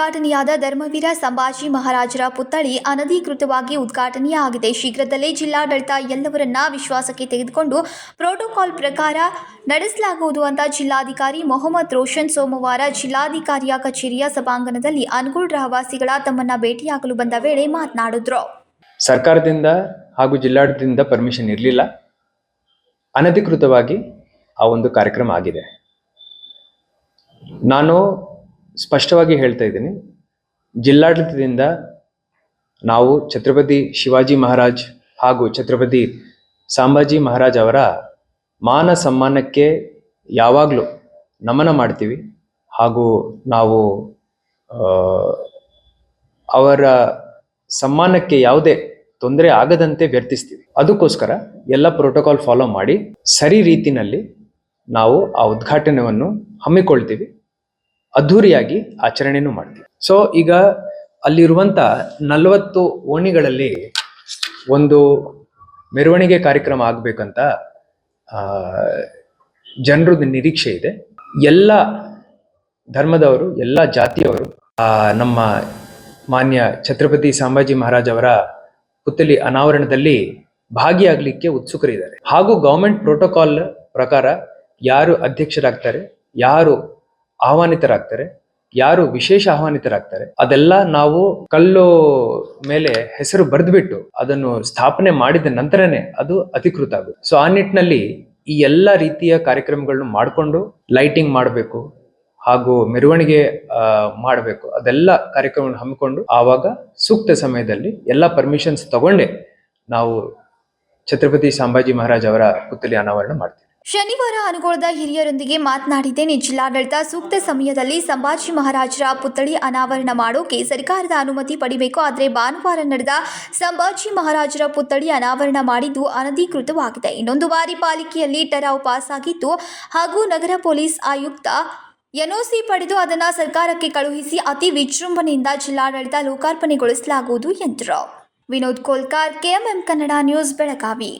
ಉದ್ಘಾಟನೆಯಾದ ಧರ್ಮವೀರ ಸಂಭಾಜಿ ಮಹಾರಾಜರ ಪುತ್ಥಳಿ ಅನಧಿಕೃತವಾಗಿ ಉದ್ಘಾಟನೆಯಾಗಿದೆ. ಶೀಘ್ರದಲ್ಲೇ ಜಿಲ್ಲಾಡಳಿತ ಎಲ್ಲವರನ್ನ ವಿಶ್ವಾಸಕ್ಕೆ ತೆಗೆದುಕೊಂಡು ಪ್ರೋಟೋಕಾಲ್ ಪ್ರಕಾರ ನಡೆಸಲಾಗುವುದು ಅಂತ ಜಿಲ್ಲಾಧಿಕಾರಿ ಮೊಹಮ್ಮದ್ ರೋಷನ್ ಸೋಮವಾರ ಜಿಲ್ಲಾಧಿಕಾರಿಯ ಕಚೇರಿಯ ಸಭಾಂಗಣದಲ್ಲಿ ಅನಗುಲ್ ರಹವಾಸಿಗಳ ತಮ್ಮನ್ನ ಭೇಟಿಯಾಗಲು ಬಂದ ವೇಳೆ ಮಾತನಾಡಿದ್ರು. ಸರ್ಕಾರದಿಂದ ಹಾಗೂ ಜಿಲ್ಲಾಡಳಿತದಿಂದ ಪರ್ಮಿಷನ್ ಇರಲಿಲ್ಲ. ಅನಧಿಕೃತವಾಗಿ ಆ ಒಂದು ಕಾರ್ಯಕ್ರಮ ಆಗಿದೆ. ನಾನು ಸ್ಪಷ್ಟವಾಗಿ ಹೇಳ್ತಾ ಇದ್ದೀನಿ, ಜಿಲ್ಲಾಡಳಿತದಿಂದ ನಾವು ಛತ್ರಪತಿ ಶಿವಾಜಿ ಮಹಾರಾಜ್ ಹಾಗೂ ಛತ್ರಪತಿ ಸಂಭಾಜಿ ಮಹಾರಾಜ್ ಅವರ ಮಾನ ಸಮ್ಮಾನಕ್ಕೆ ಯಾವಾಗಲೂ ನಮನ ಮಾಡ್ತೀವಿ ಹಾಗೂ ನಾವು ಅವರ ಸಮ್ಮಾನಕ್ಕೆ ಯಾವುದೇ ತೊಂದರೆ ಆಗದಂತೆ ವರ್ತಿಸ್ತೀವಿ. ಅದಕ್ಕೋಸ್ಕರ ಎಲ್ಲ ಪ್ರೋಟೋಕಾಲ್ ಫಾಲೋ ಮಾಡಿ ಸರಿ ರೀತಿಯಲ್ಲಿ ನಾವು ಆ ಉದ್ಘಾಟನೆಯನ್ನು ಹಮ್ಮಿಕೊಳ್ತೀವಿ, ಅದ್ಧೂರಿಯಾಗಿ ಆಚರಣೆನೂ ಮಾಡ್ತೀವಿ. ಸೊ ಈಗ ಅಲ್ಲಿರುವಂಥ 40 ಓಣಿಗಳಲ್ಲಿ ಒಂದು ಮೆರವಣಿಗೆ ಕಾರ್ಯಕ್ರಮ ಆಗಬೇಕಂತ ಜನರದ್ದು ನಿರೀಕ್ಷೆ ಇದೆ. ಎಲ್ಲ ಧರ್ಮದವರು, ಎಲ್ಲ ಜಾತಿಯವರು ನಮ್ಮ ಮಾನ್ಯ ಛತ್ರಪತಿ ಸಂಭಾಜಿ ಮಹಾರಾಜ್ ಅವರ ಪುತ್ಥಳಿ ಅನಾವರಣದಲ್ಲಿ ಭಾಗಿಯಾಗಲಿಕ್ಕೆ ಉತ್ಸುಕರಿದ್ದಾರೆ. ಹಾಗೂ ಗೌರ್ಮೆಂಟ್ ಪ್ರೋಟೋಕಾಲ್ ಪ್ರಕಾರ ಯಾರು ಅಧ್ಯಕ್ಷರಾಗ್ತಾರೆ, ಯಾರು ಆಹ್ವಾನಿತರಾಗ್ತಾರೆ, ಯಾರು ವಿಶೇಷ ಆಹ್ವಾನಿತರಾಗ್ತಾರೆ, ಅದೆಲ್ಲ ನಾವು ಕಲ್ಲು ಮೇಲೆ ಹೆಸರು ಬರೆದ್ಬಿಟ್ಟು ಅದನ್ನು ಸ್ಥಾಪನೆ ಮಾಡಿದ ನಂತರನೇ ಅದು ಅಧಿಕೃತ ಆಗುತ್ತೆ. ಸೊ ಆ ನಿಟ್ಟಿನಲ್ಲಿ ಈ ಎಲ್ಲ ರೀತಿಯ ಕಾರ್ಯಕ್ರಮಗಳನ್ನು ಮಾಡಿಕೊಂಡು ಲೈಟಿಂಗ್ ಮಾಡಬೇಕು ಹಾಗೂ ಮೆರವಣಿಗೆ ಮಾಡಬೇಕು. ಅದೆಲ್ಲ ಕಾರ್ಯಕ್ರಮವನ್ನು ಹಮ್ಮಿಕೊಂಡು ಆವಾಗ ಸೂಕ್ತ ಸಮಯದಲ್ಲಿ ಎಲ್ಲ ಪರ್ಮಿಷನ್ಸ್ ತಗೊಂಡೇ ನಾವು ಛತ್ರಪತಿ ಸಂಭಾಜಿ ಮಹಾರಾಜ್ ಅವರ ಪುತ್ಥಳಿ ಅನಾವರಣ ಮಾಡ್ತೀವಿ. ಶನಿವಾರ ಅನಗೋಳದ ಹಿರಿಯರೊಂದಿಗೆ ಮಾತನಾಡಿದ್ದೇನೆ. ಜಿಲ್ಲಾಡಳಿತ ಸೂಕ್ತ ಸಮಯದಲ್ಲಿ ಸಂಭಾಜಿ ಮಹಾರಾಜರ ಪುತ್ಥಳಿ ಅನಾವರಣ ಮಾಡೋಕೆ ಸರ್ಕಾರದ ಅನುಮತಿ ಪಡಿಬೇಕು. ಆದರೆ ಭಾನುವಾರ ನಡೆದ ಸಂಭಾಜಿ ಮಹಾರಾಜರ ಪುತ್ಥಳಿ ಅನಾವರಣ ಮಾಡಿದ್ದು ಅನಧಿಕೃತವಾಗಿದೆ. ಇನ್ನೊಂದು ಬಾರಿ ಪಾಲಿಕೆಯಲ್ಲಿ ಟರಾವ್ ಪಾಸ್ ಆಗಿತ್ತು ಹಾಗೂ ನಗರ ಪೊಲೀಸ್ ಆಯುಕ್ತ ಎನ್ಒಸಿ ಪಡೆದು ಅದನ್ನು ಸರ್ಕಾರಕ್ಕೆ ಕಳುಹಿಸಿ ಅತಿ ವಿಜೃಂಭಣೆಯಿಂದ ಜಿಲ್ಲಾಡಳಿತ ಲೋಕಾರ್ಪಣೆಗೊಳಿಸಲಾಗುವುದು ಎಂದರು. Vinod Kolkar, KMM Kannada news, Belagavi.